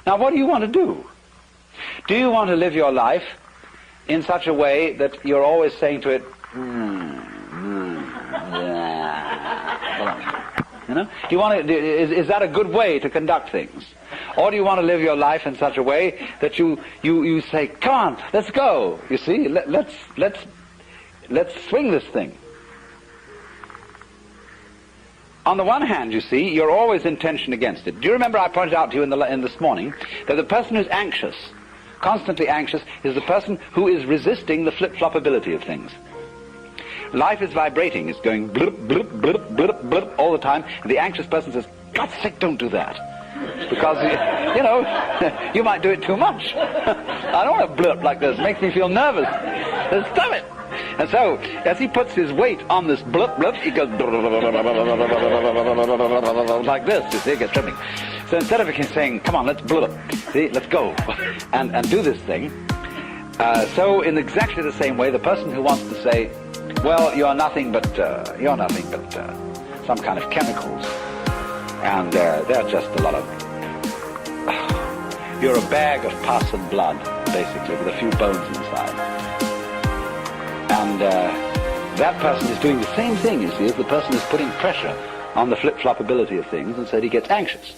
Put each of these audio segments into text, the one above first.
Now, what do you want to do? Do you want to live your life in such a way that you're always saying to it, you know? Do you want to, is that a good way to conduct things? Or do you want to live your life in such a way that you say, come on, let's go, you see, let's swing this thing. On the one hand, you see, you're always in tension against it. Do you remember I pointed out to you in this morning that the person who's anxious, constantly anxious, is the person who is resisting the flip-flopability of things. Life is vibrating, it's going blip, blip, blip, blip, blip all the time, and the anxious person says, God's sake, don't do that. Because, you know, you might do it too much. I don't want to blip like this, it makes me feel nervous. Stop it. And so, as he puts his weight on this blip, blip, he goes like this, you see, it gets tripping. So instead of saying, come on, let's blip, see, let's go, and do this thing, so in exactly the same way, the person who wants to say, well, you're nothing but some kind of chemicals, and they're just a lot of, you're a bag of pus and blood, basically, with a few bones inside. And that person is doing the same thing, you see, as the person is putting pressure on the flip-flopability of things, and so he gets anxious.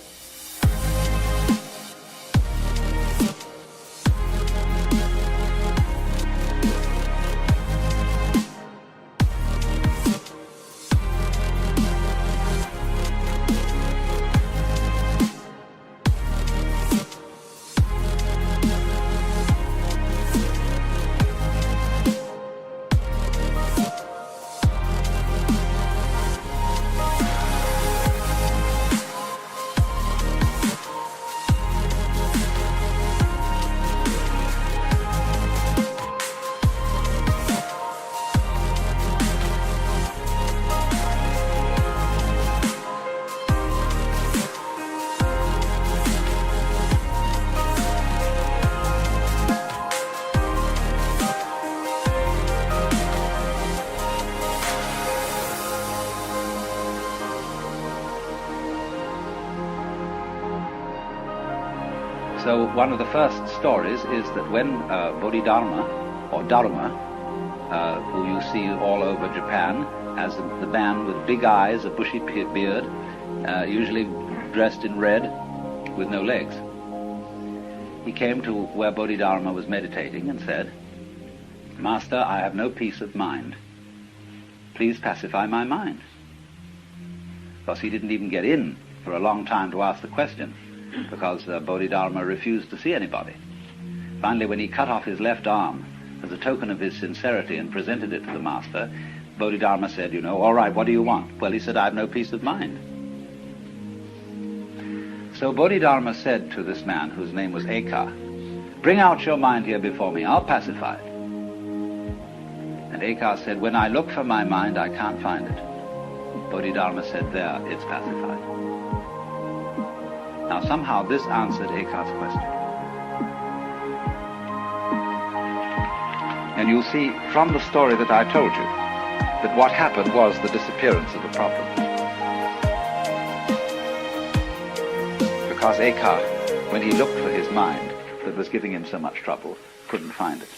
So one of the first stories is that when Bodhidharma, or Dharma, who you see all over Japan, as the man with big eyes, a bushy beard, usually dressed in red, with no legs, he came to where Bodhidharma was meditating and said, Master, I have no peace of mind. Please pacify my mind. Because he didn't even get in for a long time to ask the question, because Bodhidharma refused to see anybody. Finally, when he cut off his left arm as a token of his sincerity and presented it to the master, Bodhidharma said, you know, all right, what do you want? Well, he said, I have no peace of mind. So Bodhidharma said to this man, whose name was Eka, bring out your mind here before me, I'll pacify it. And Eka said, when I look for my mind, I can't find it. Bodhidharma said, there, it's pacified. Now somehow this answered Eka's question. And you'll see from the story that I told you that what happened was the disappearance of the problem. Because Eka, when he looked for his mind that was giving him so much trouble, couldn't find it.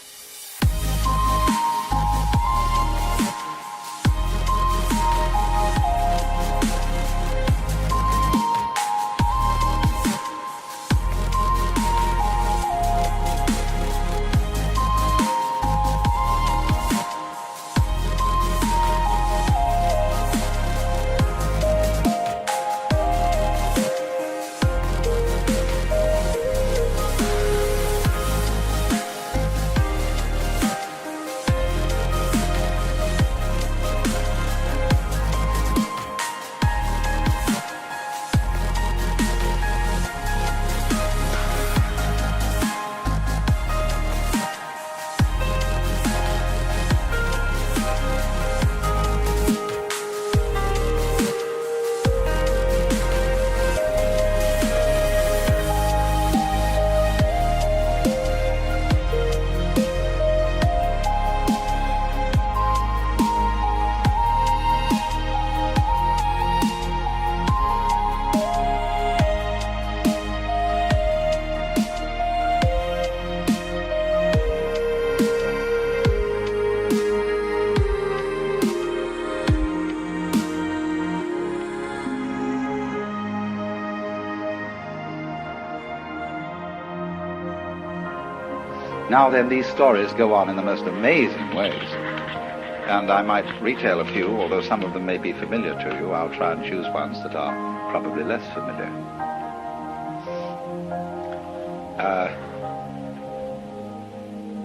Now then, these stories go on in the most amazing ways, and I might retail a few, although some of them may be familiar to you. I'll try and choose ones that are probably less familiar.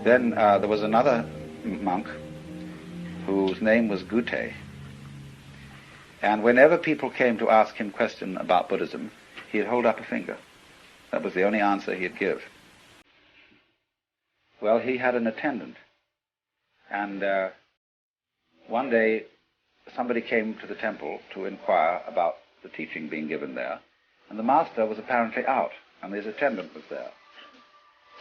Then there was another monk whose name was Gute, and whenever people came to ask him questions about Buddhism, he'd hold up a finger. That was the only answer he'd give. Well, he had an attendant, and one day somebody came to the temple to inquire about the teaching being given there, and the master was apparently out, and his attendant was there.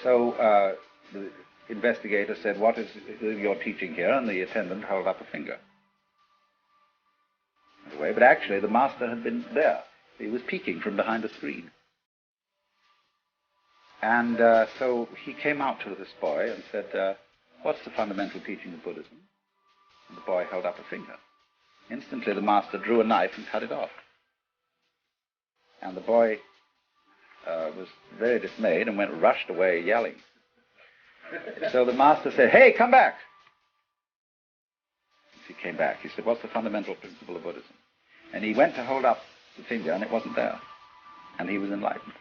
So the investigator said, "What is your teaching here?" And the attendant held up a finger. Anyway, but actually the master had been there. He was peeking from behind a screen. And so he came out to this boy and said, "What's the fundamental teaching of Buddhism?" And the boy held up a finger. Instantly the master drew a knife and cut it off. And the boy was very dismayed and rushed away yelling. So the master said, "Hey, come back!" As he came back, he said, "What's the fundamental principle of Buddhism?" And he went to hold up the finger, and it wasn't there. And he was enlightened.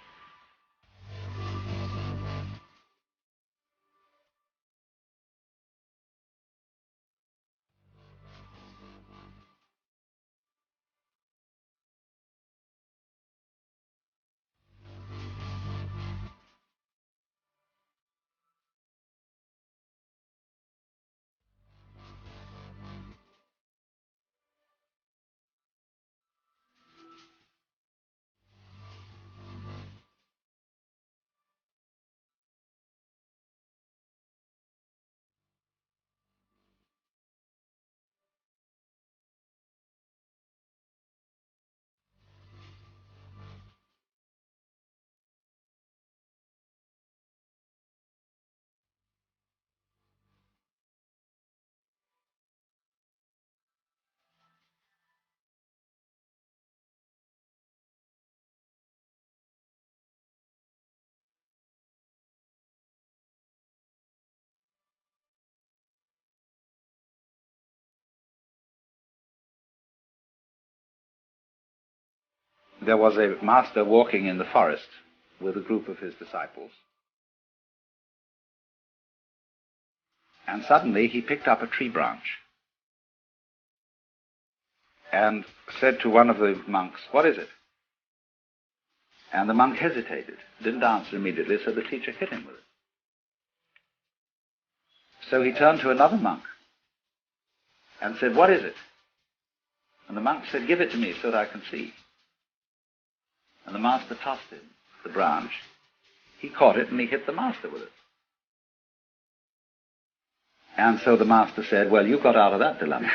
There was a master walking in the forest with a group of his disciples. And suddenly he picked up a tree branch and said to one of the monks, "What is it?" And the monk hesitated, didn't answer immediately, so the teacher hit him with it. So he turned to another monk and said, "What is it?" And the monk said, "Give it to me so that I can see." And the master tossed him the branch. He caught it and he hit the master with it. And so the master said, "Well, you got out of that dilemma."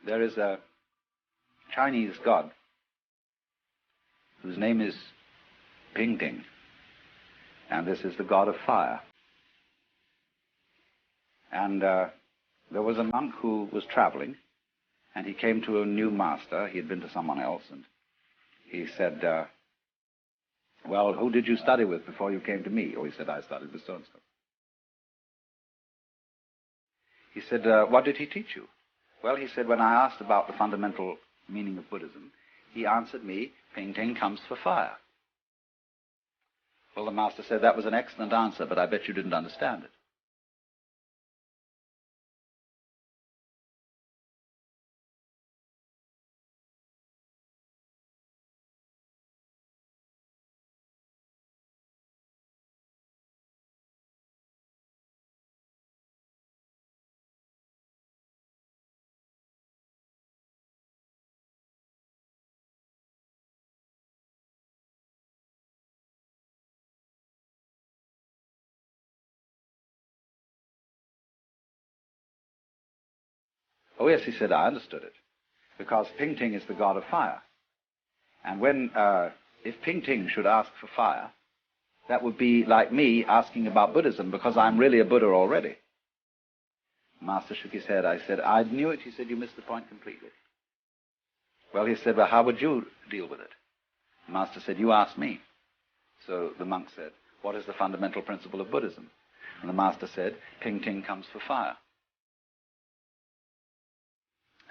There is a Chinese god whose name is Ping, and this is the god of fire. And there was a monk who was traveling, and he came to a new master. He had been to someone else, and he said, well, who did you study with before you came to me? Or he said, I studied with so-and-so. He said, what did he teach you? Well, he said, when I asked about the fundamental meaning of Buddhism, he answered me, Ping comes for fire. Well, the master said, that was an excellent answer, but I bet you didn't understand it. Oh, yes, he said, I understood it. Because Ping is the god of fire. And when, if Ping should ask for fire, that would be like me asking about Buddhism, because I'm really a Buddha already. The master shook his head. I said, I knew it. He said, you missed the point completely. Well, he said, well, how would you deal with it? The master said, you asked me. So the monk said, what is the fundamental principle of Buddhism? And the master said, Ping comes for fire.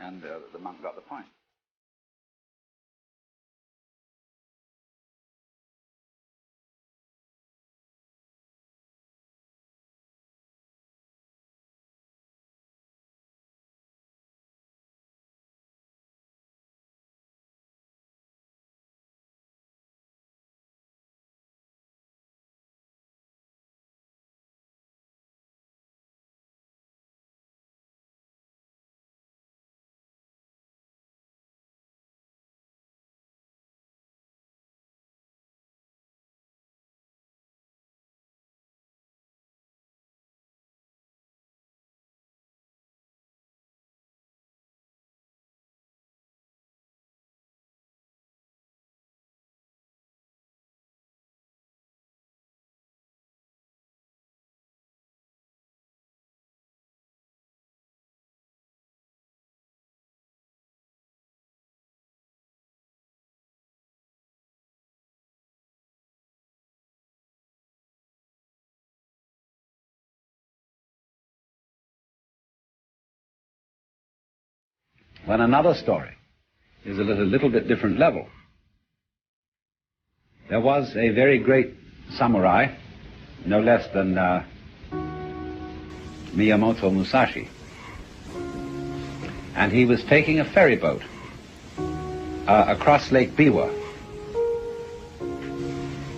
And the monk got the point. When another story is at a little bit different level. There was a very great samurai, no less than Miyamoto Musashi, and he was taking a ferry boat across Lake Biwa.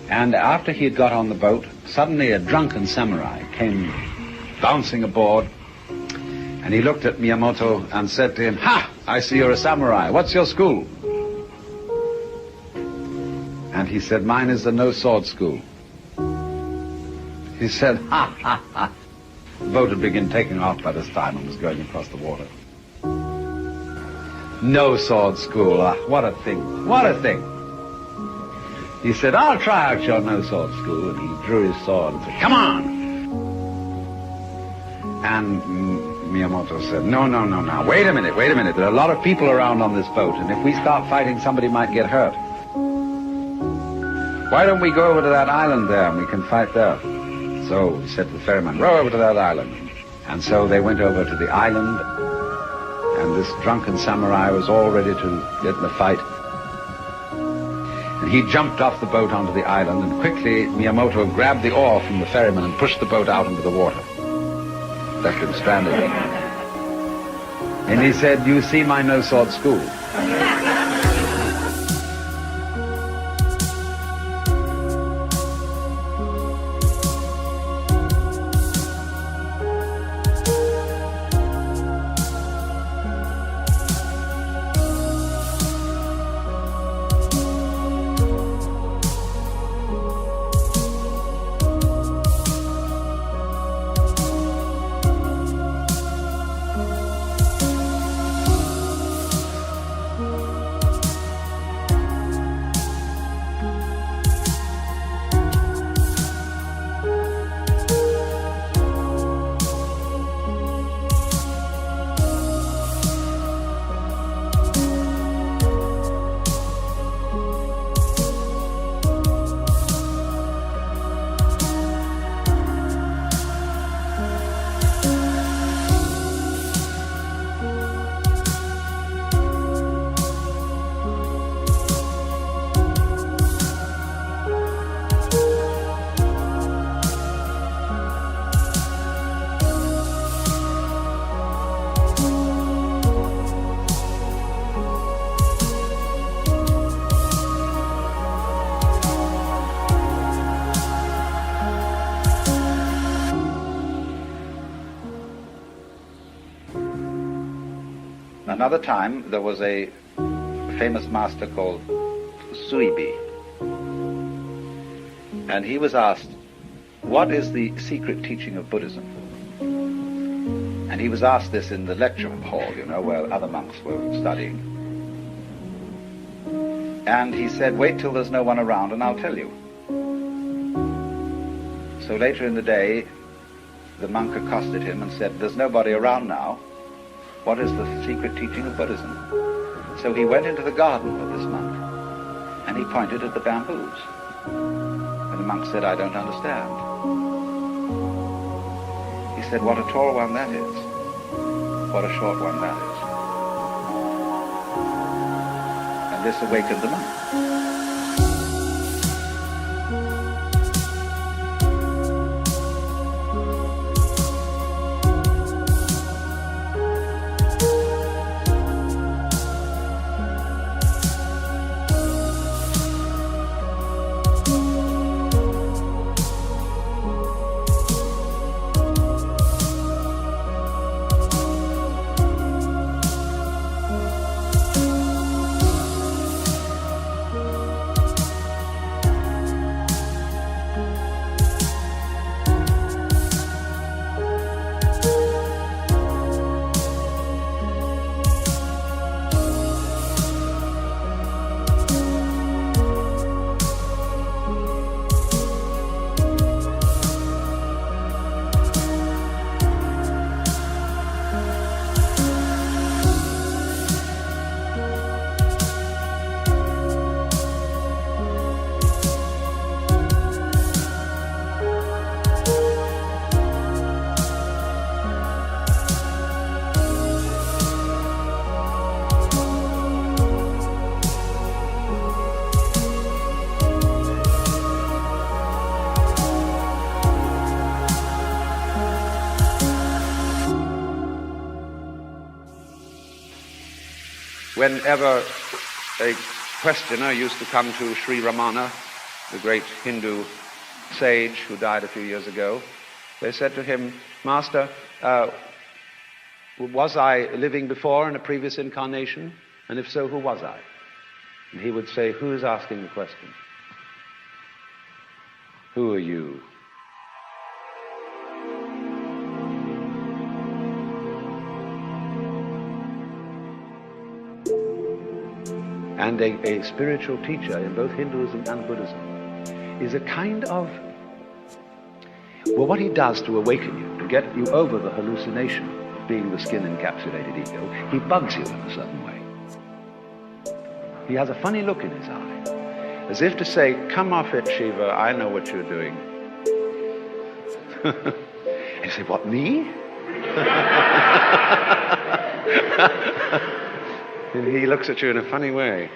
And after he had got on the boat, suddenly a drunken samurai came bouncing aboard, and he looked at Miyamoto and said to him, "Ha! I see you're a samurai. What's your school?" And he said, "Mine is the no-sword school." He said, "Ha, ha, ha." The boat had begun taking off by this time and was going across the water. No-sword school. Ah, what a thing. What a thing. He said, "I'll try out your no-sword school." And he drew his sword and said, "Come on." And Miyamoto said, no, wait a minute. There are a lot of people around on this boat, and if we start fighting, somebody might get hurt. Why don't we go over to that island there and we can fight there? So he said to the ferryman, "Row over to that island." And so they went over to the island, and this drunken samurai was all ready to get in the fight. And he jumped off the boat onto the island, and quickly Miyamoto grabbed the oar from the ferryman and pushed the boat out into the water. Left him stranded. And he said, "You see my no-sword school." Another time, there was a famous master called Suibi, and he was asked, what is the secret teaching of Buddhism? And he was asked this in the lecture hall, where other monks were studying. And he said, wait till there's no one around and I'll tell you. So later in the day, the monk accosted him and said, there's nobody around now. What is the secret teaching of Buddhism? So he went into the garden of this monk, and he pointed at the bamboos. And the monk said, I don't understand. He said, what a tall one that is. What a short one that is. And this awakened the monk. Whenever a questioner used to come to Sri Ramana, the great Hindu sage who died a few years ago, they said to him, Master, was I living before in a previous incarnation? And if so, who was I? And he would say, who is asking the question? Who are you? And a spiritual teacher in both Hinduism and Buddhism is a kind of, well, what he does to awaken you, to get you over the hallucination of being the skin-encapsulated ego, he bugs you in a certain way. He has a funny look in his eye, as if to say, come off it, Shiva, I know what you're doing. And you say, what, me? He looks at you in a funny way.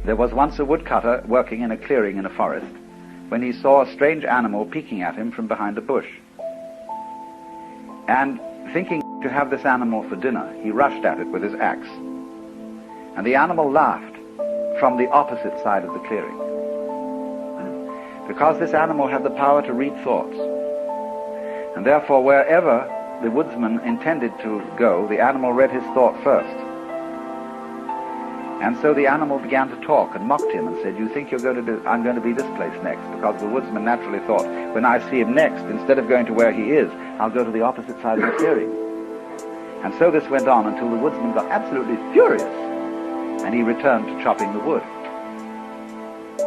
There was once a woodcutter working in a clearing in a forest when he saw a strange animal peeking at him from behind a bush. And thinking to have this animal for dinner, he rushed at it with his axe. And the animal laughed from the opposite side of the clearing, because this animal had the power to read thoughts. And therefore, wherever the woodsman intended to go, the animal read his thought first. And so the animal began to talk and mocked him and said, "You think I'm going to be this place next?" Because the woodsman naturally thought, when I see him next, instead of going to where he is, I'll go to the opposite side of the clearing. And so this went on until the woodsman got absolutely furious, and he returned to chopping the wood.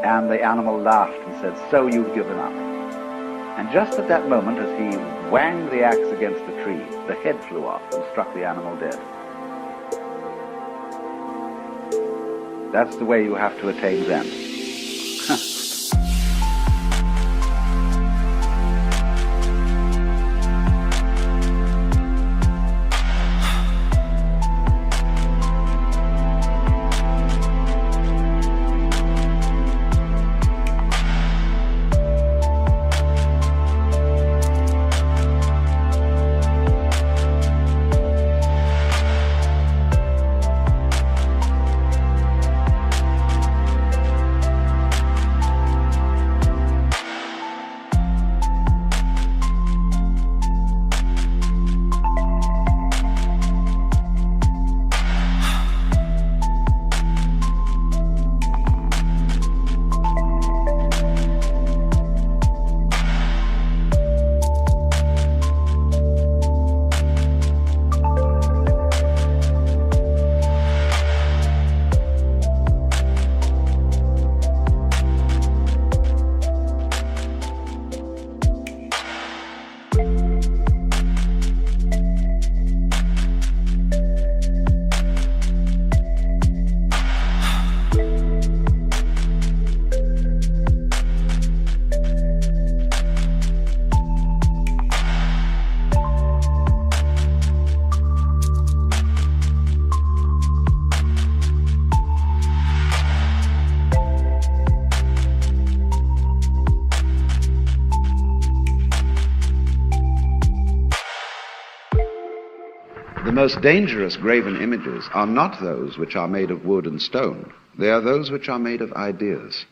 And the animal laughed and said, "So you've given up." And just at that moment, as he whanged the axe against the tree, the head flew off and struck the animal dead. That's the way you have to attain Zen. The most dangerous graven images are not those which are made of wood and stone. They are those which are made of ideas.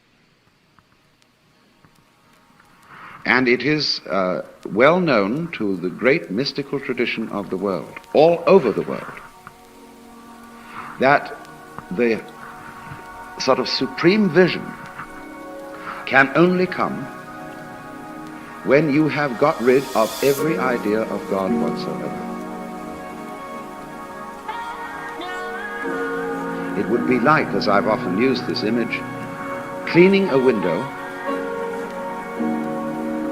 And it is well known to the great mystical tradition of the world, all over the world, that the sort of supreme vision can only come when you have got rid of every idea of God whatsoever. It would be like, as I've often used this image, cleaning a window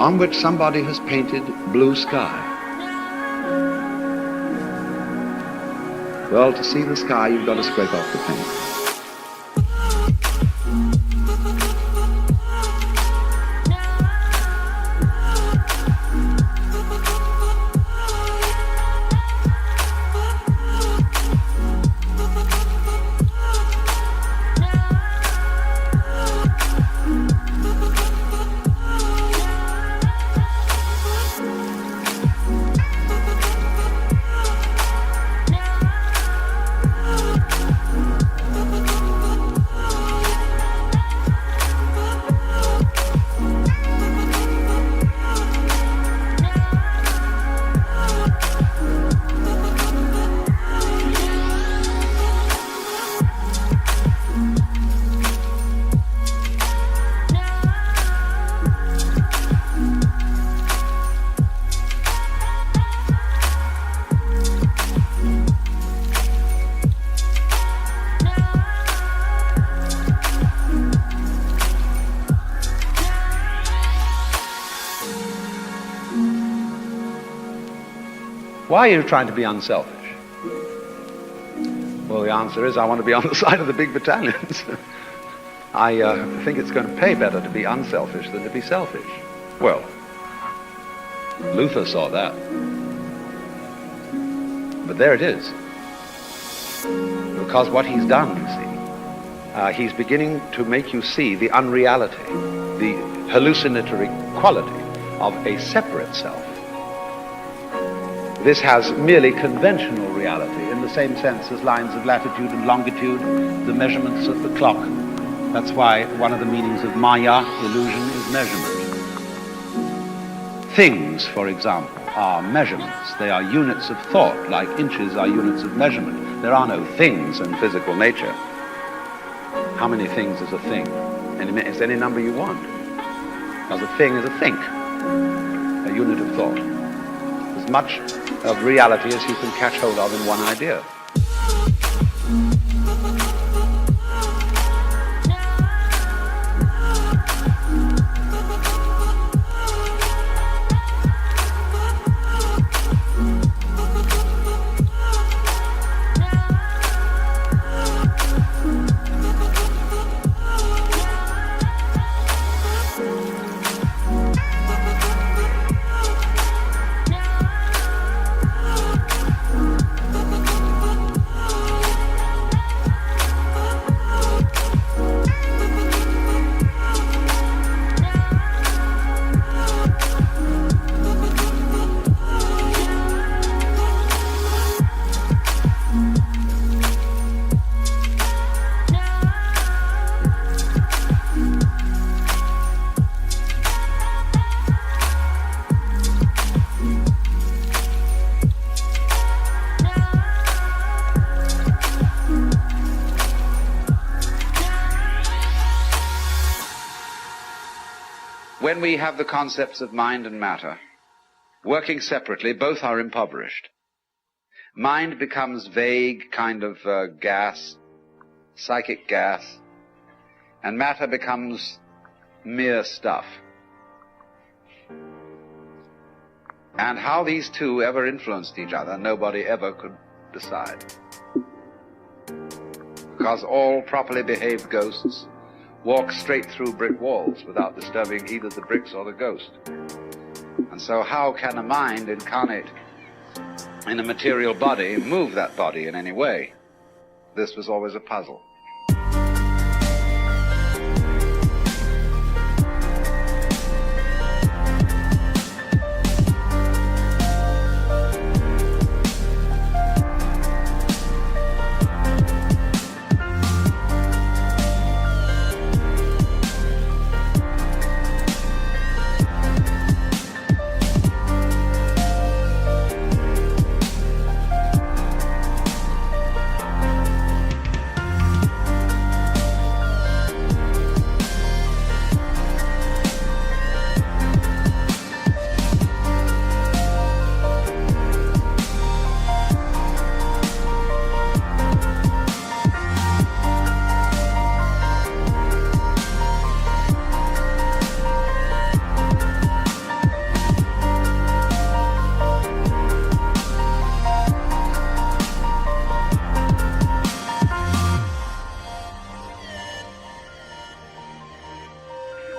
on which somebody has painted blue sky. Well, to see the sky, you've got to scrape off the paint. Why are you trying to be unselfish? Well, the answer is I want to be on the side of the big battalions. I think it's going to pay better to be unselfish than to be selfish. Well, Luther saw that. But there it is. Because what he's done, you see, he's beginning to make you see the unreality, the hallucinatory quality of a separate self. This has merely conventional reality in the same sense as lines of latitude and longitude, the measurements of the clock. That's why one of the meanings of Maya, illusion, is measurement. Things, for example, are measurements. They are units of thought, like inches are units of measurement. There are no things in physical nature. How many things is a thing? It's any number you want. Because a thing is a think, a unit of thought. As much of reality as you can catch hold of in one idea. When we have the concepts of mind and matter working separately, both are impoverished. Mind becomes vague, kind of gas, psychic gas, and matter becomes mere stuff. And how these two ever influenced each other, nobody ever could decide. Because all properly behaved ghosts walk straight through brick walls without disturbing either the bricks or the ghost. And so how can a mind incarnate in a material body move that body in any way? This was always a puzzle.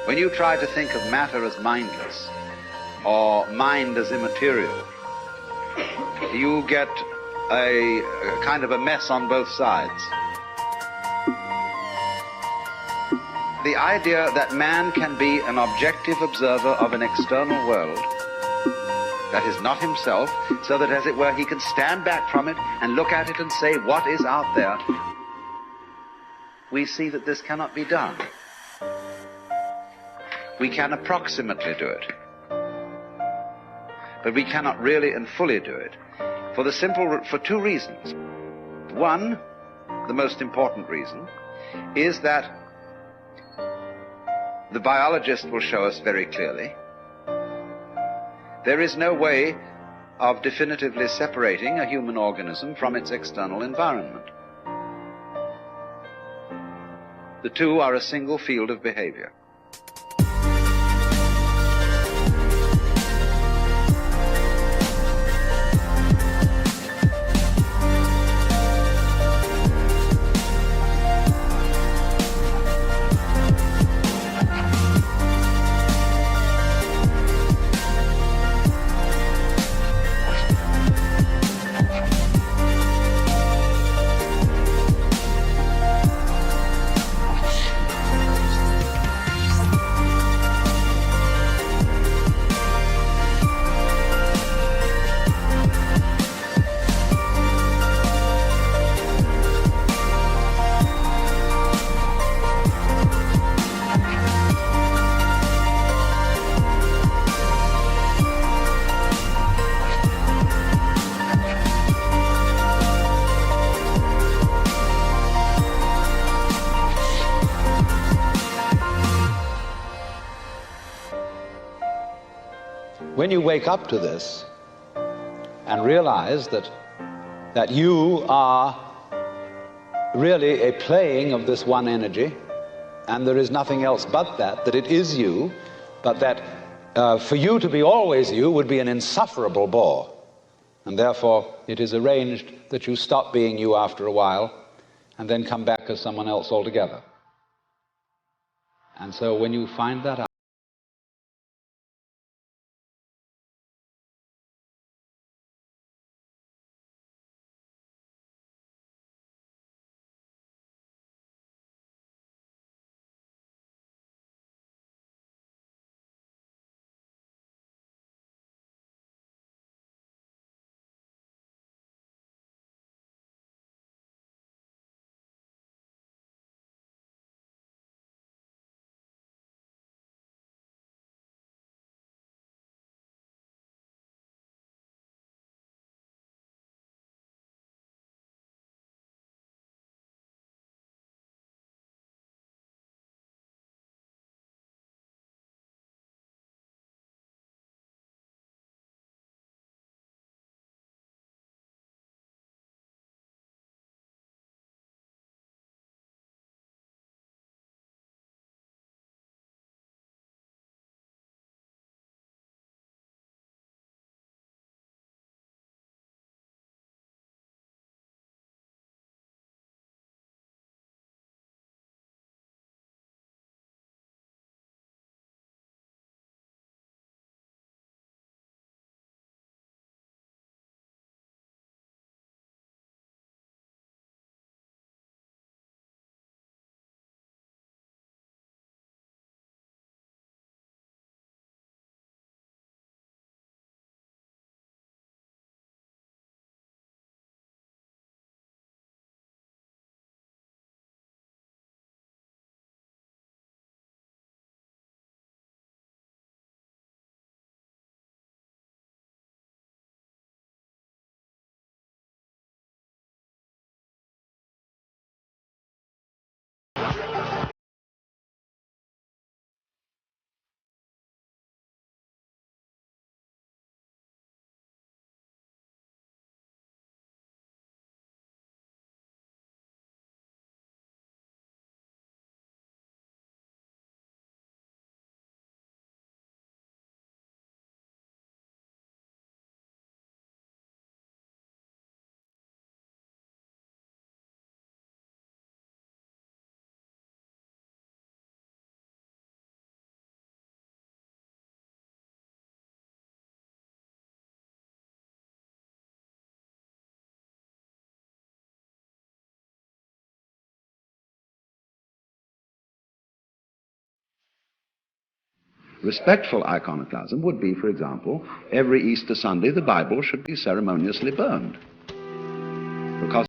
When you try to think of matter as mindless, or mind as immaterial, you get a kind of a mess on both sides. The idea that man can be an objective observer of an external world that is not himself, so that, as it were, he can stand back from it and look at it and say, what is out there? We see that this cannot be done. We can approximately do it, but we cannot really and fully do it for two reasons. One, the most important reason, is that the biologist will show us very clearly there is no way of definitively separating a human organism from its external environment. The two are a single field of behavior. When you wake up to this and realize that you are really a playing of this one energy, and there is nothing else but that it is you, but that for you to be always you would be an insufferable bore. And therefore, it is arranged that you stop being you after a while and then come back as someone else altogether. And so when you find that out, respectful iconoclasm would be, for example, every Easter Sunday the Bible should be ceremoniously burned. Because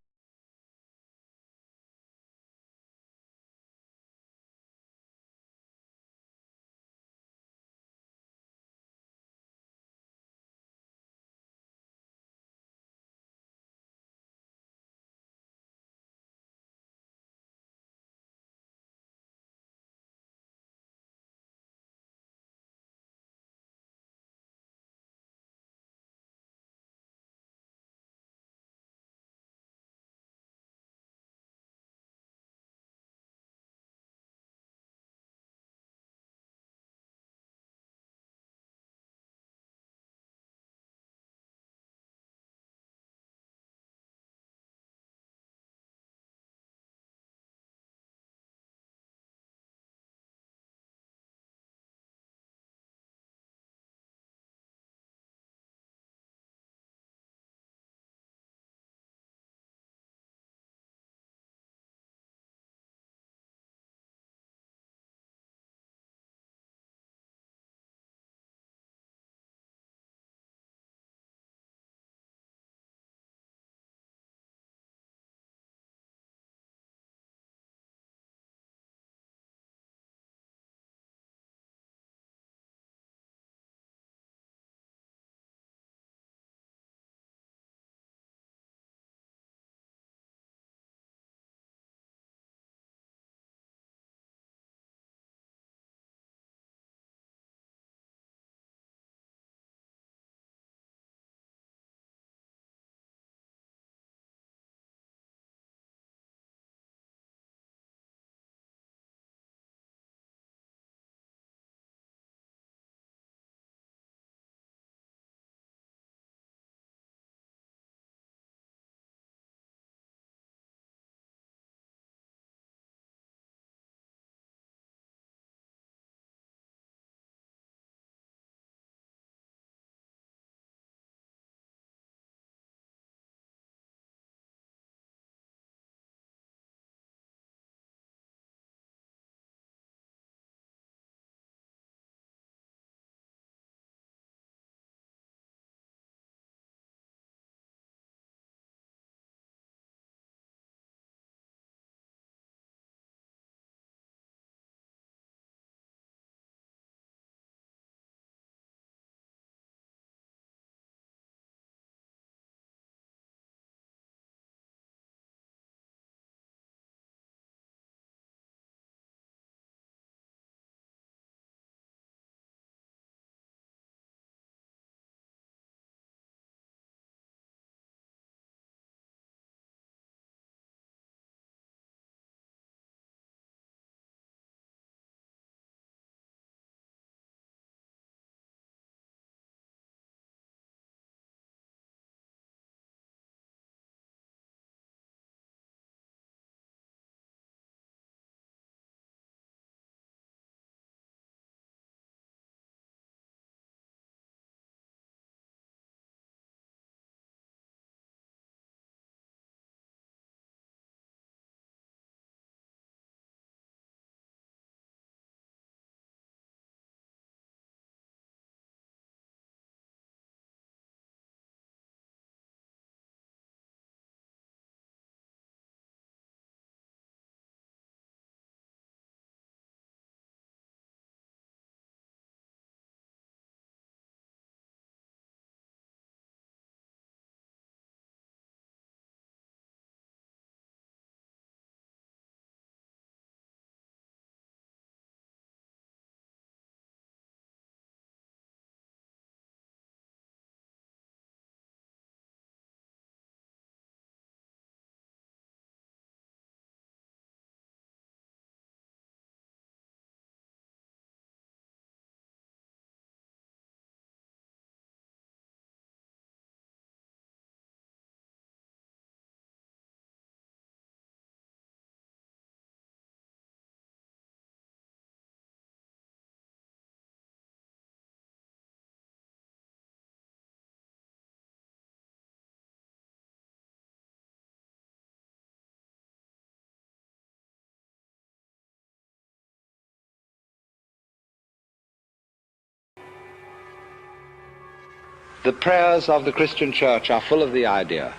The prayers of the Christian church are full of the idea,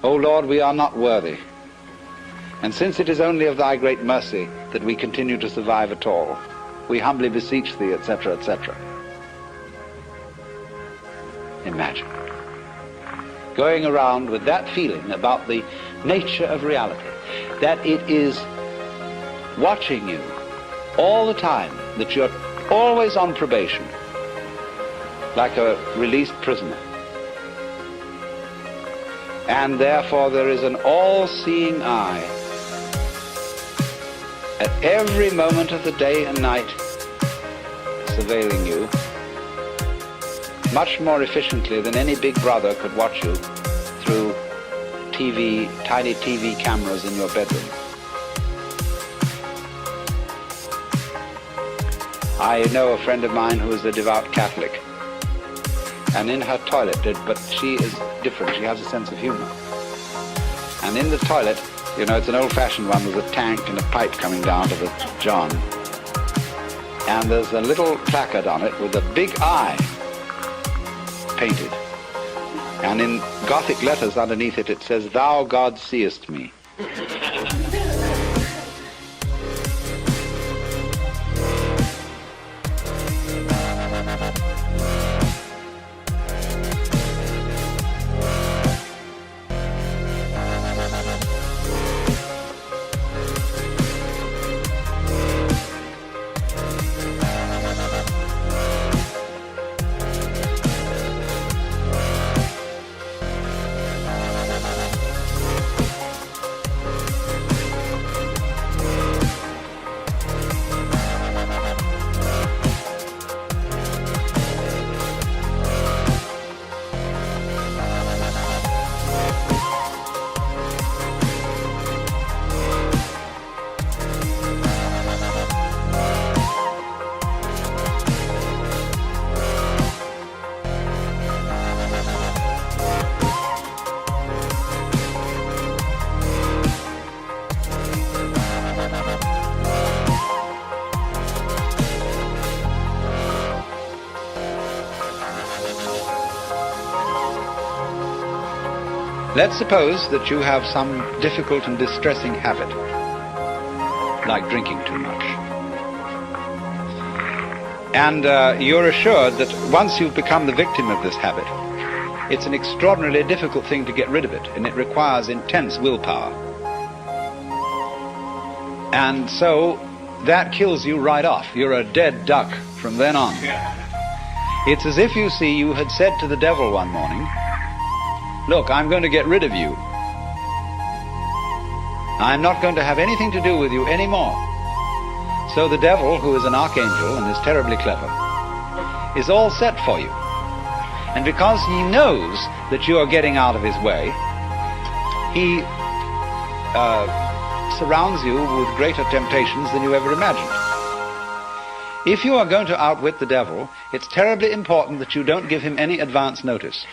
O Lord, we are not worthy, and since it is only of thy great mercy that we continue to survive at all, we humbly beseech thee, etc., etc. Imagine going around with that feeling about the nature of reality, that it is watching you all the time, that you're always on probation, like a released prisoner. And therefore there is an all-seeing eye at every moment of the day and night surveilling you, much more efficiently than any big brother could watch you through tiny TV cameras in your bedroom. I know a friend of mine who is a devout Catholic, and in her toilet, but she is different, she has a sense of humor. And in the toilet, you know, it's an old-fashioned one with a tank and a pipe coming down to the john. And there's a little placard on it with a big eye painted. And in Gothic letters underneath it, it says, "Thou, God, seest me." Let's suppose that you have some difficult and distressing habit, like drinking too much. And you're assured that once you've become the victim of this habit, it's an extraordinarily difficult thing to get rid of it, and it requires intense willpower. And so that kills you right off. You're a dead duck from then on. It's as if you see you had said to the devil one morning, "Look, I'm going to get rid of you. I'm not going to have anything to do with you anymore." So the devil, who is an archangel and is terribly clever, is all set for you. And because he knows that you are getting out of his way, he surrounds you with greater temptations than you ever imagined. If you are going to outwit the devil, it's terribly important that you don't give him any advance notice.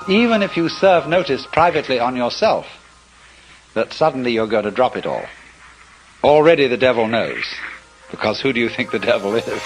Even if you serve notice privately on yourself that suddenly you're going to drop it all, already the devil knows, because who do you think the devil is?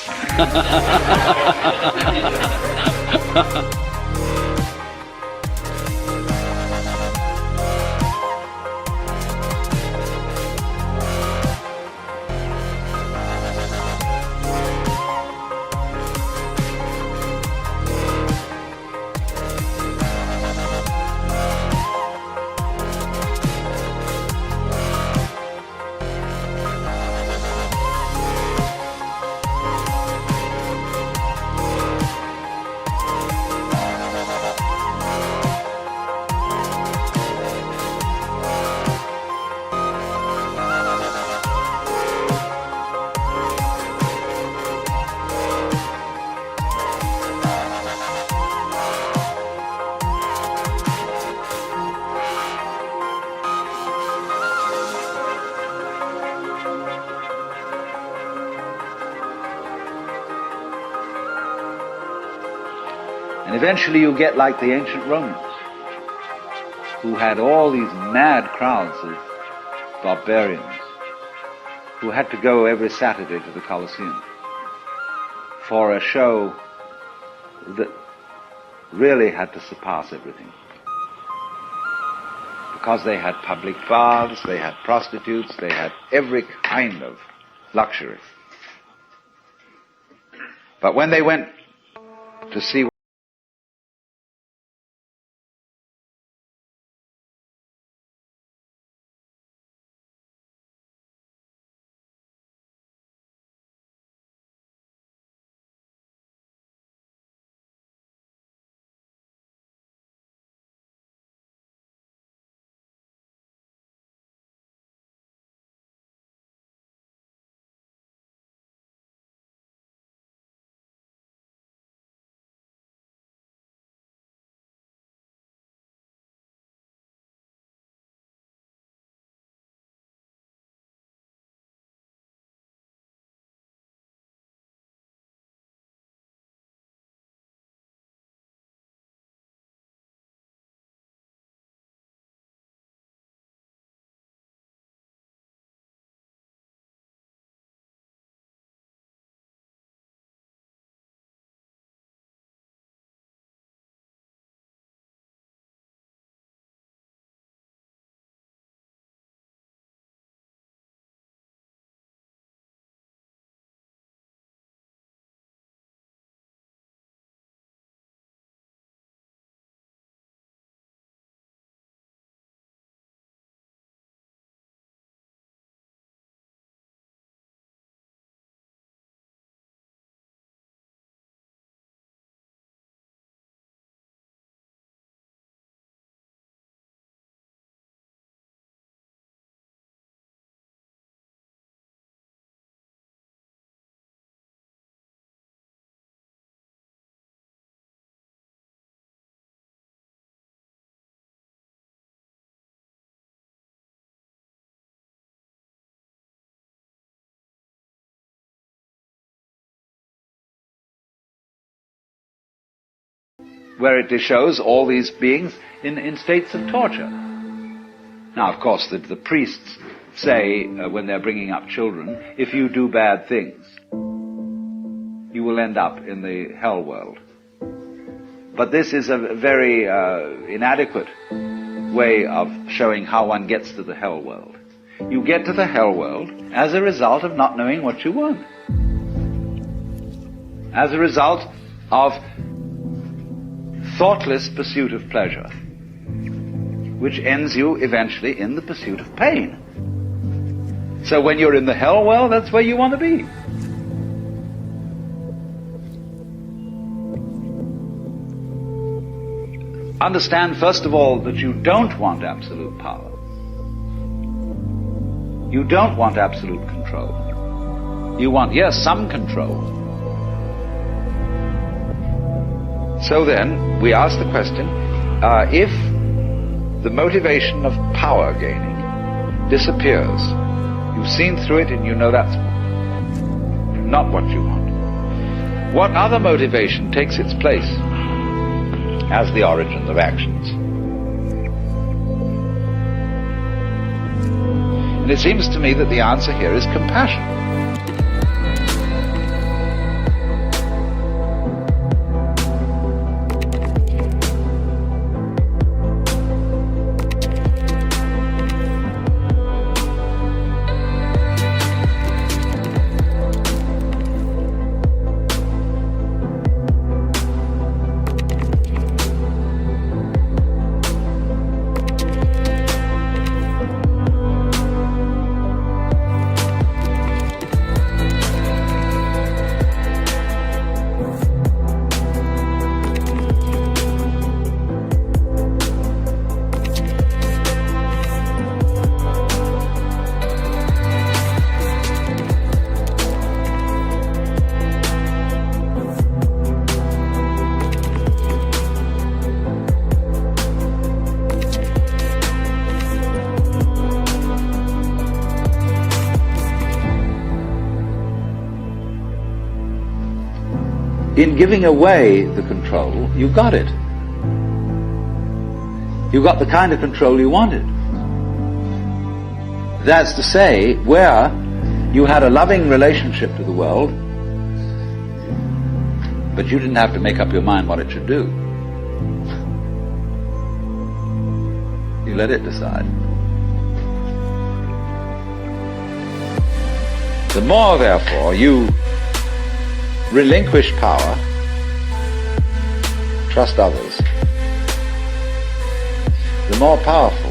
Eventually you get like the ancient Romans, who had all these mad crowds of barbarians who had to go every Saturday to the Colosseum for a show that really had to surpass everything. Because they had public baths, they had prostitutes, they had every kind of luxury. But when they went to see where it shows all these beings in states of torture. Now, of course, the priests say, when they're bringing up children, if you do bad things, you will end up in the hell world. But this is a very inadequate way of showing how one gets to the hell world. You get to the hell world as a result of not knowing what you want. As a result of thoughtless pursuit of pleasure, which ends you eventually in the pursuit of pain. So when you're in the hell world, that's where you want to be. Understand, first of all, that you don't want absolute power. You don't want absolute control. You want, yes, some control. So then, we ask the question, if the motivation of power gaining disappears, you've seen through it and you know that's not what you want, what other motivation takes its place as the origin of actions? And it seems to me that the answer here is compassion. in giving away the control, you got it. You got the kind of control you wanted. That's to say, where you had a loving relationship to the world, but you didn't have to make up your mind what it should do. You let it decide. The more, therefore, you relinquish power, trust others, the more powerful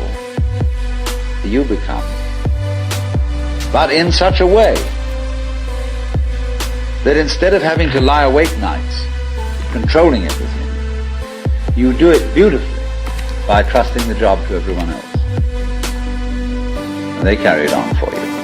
you become. But in such a way that instead of having to lie awake nights, controlling everything, you do it beautifully by trusting the job to everyone else. And they carry it on for you.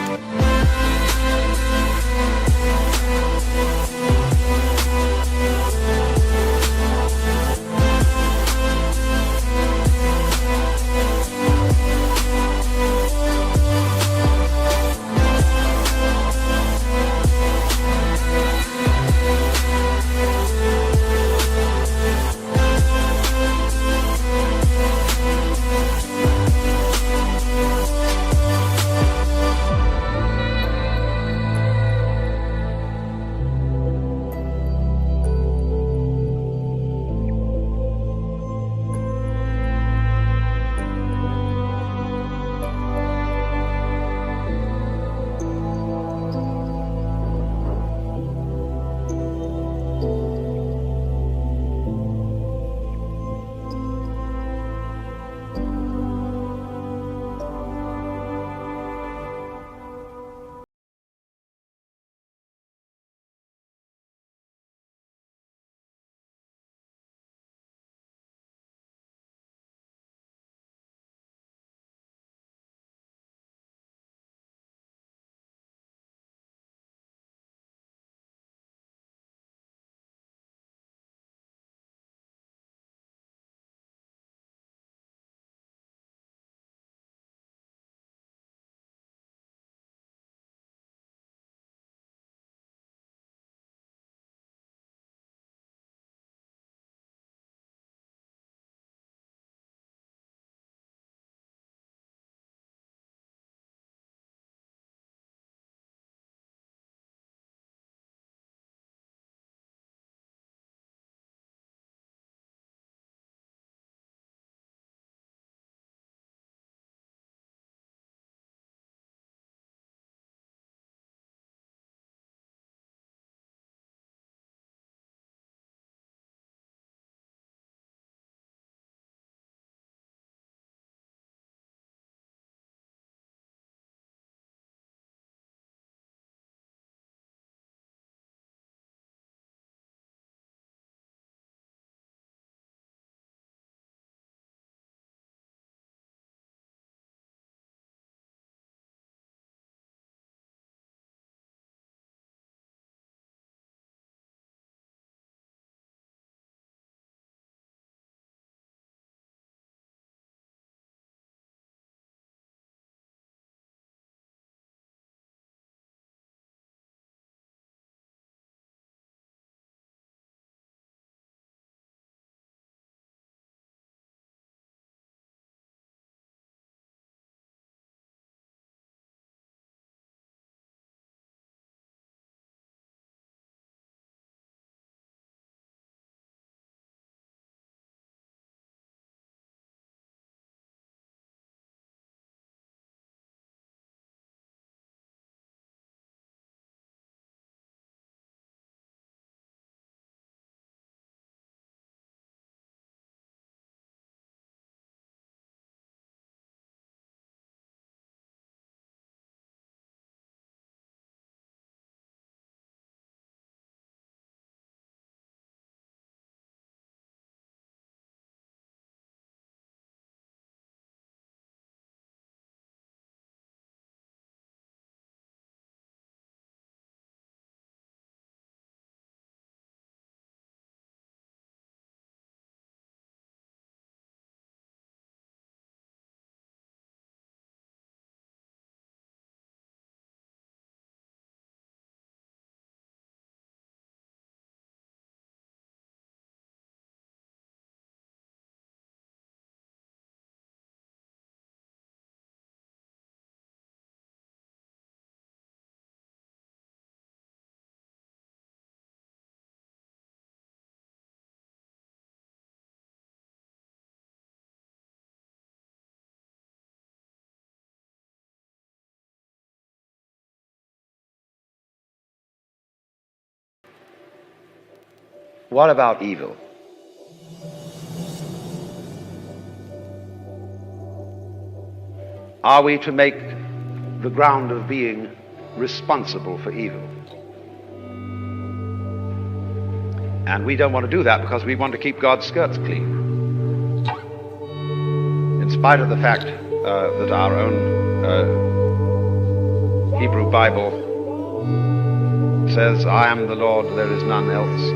What about evil? Are we to make the ground of being responsible for evil? And we don't want to do that because we want to keep God's skirts clean. In spite of the fact that our own Hebrew Bible says, I am the Lord, there is none else.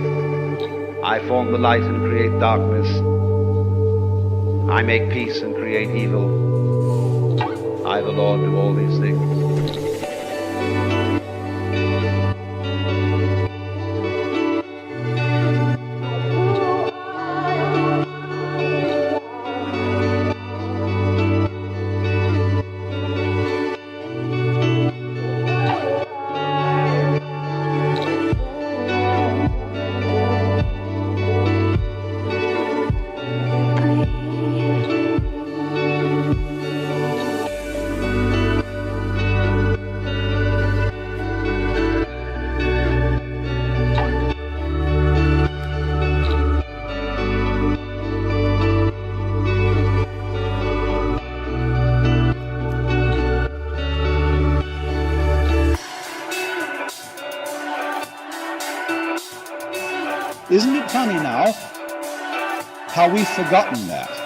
I form the light and create darkness. I make peace and create evil. I, the Lord, do all these things. Isn't it funny now how we've forgotten that?